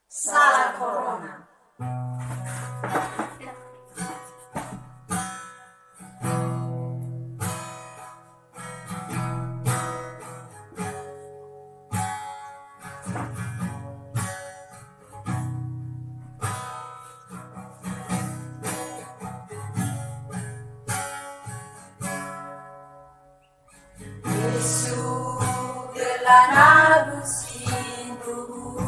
Sala Corona. Yesu telah nabusin tubuh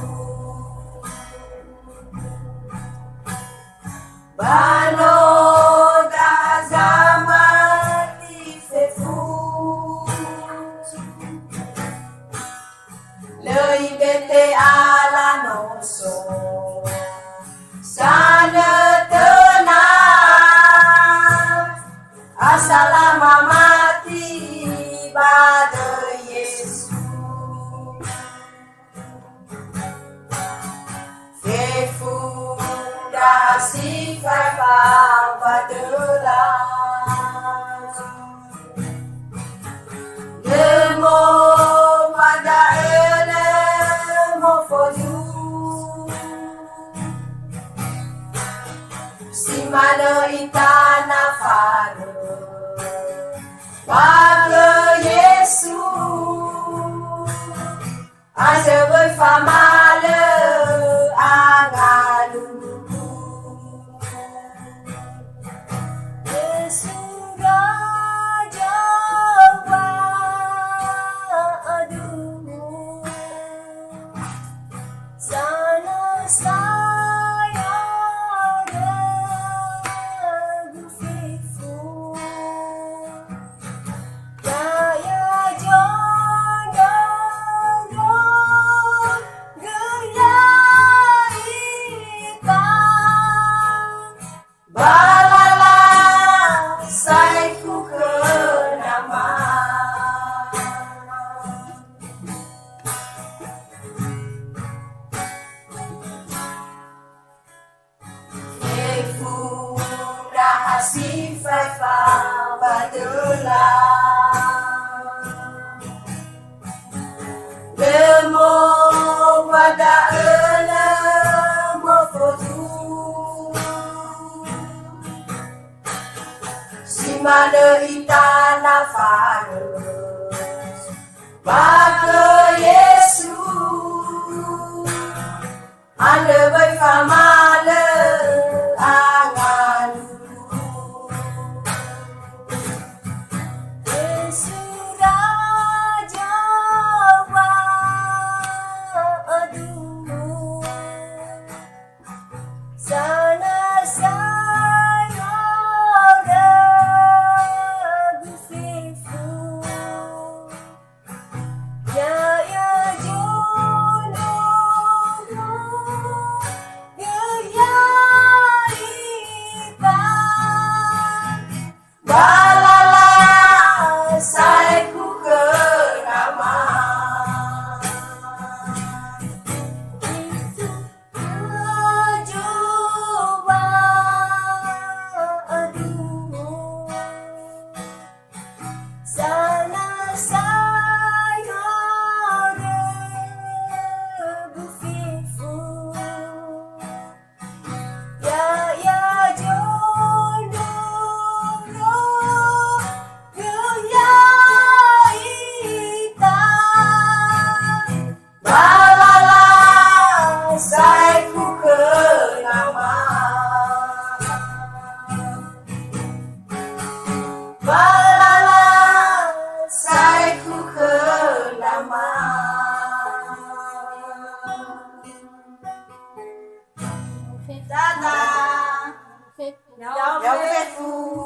Bano da zamani fefu Lei bete ala noso Sana tenang Asalama mati pada Yesus Fefu dah sifat padelah Demo pada elemo foju Si mana itana fare Pada Yesus Ada berfamala Angaluku Yesus Raja Waduh Sana saya berfifu Balala saiku kenama Efu dah sifat badelah Demo pada elemo foju Si mana itana fares Maka Yesus Anda berfamala Angaluku Yesus Raja Waduh Sana saya berfifu Jaya jodoh Geyaikan Balala saiku kenama Itu kejuba aduh Sana saya berfifu Ya jodoh Geyaikan Balala saiku kenama Balala saiku kenama Dadah 飞。姚飞夫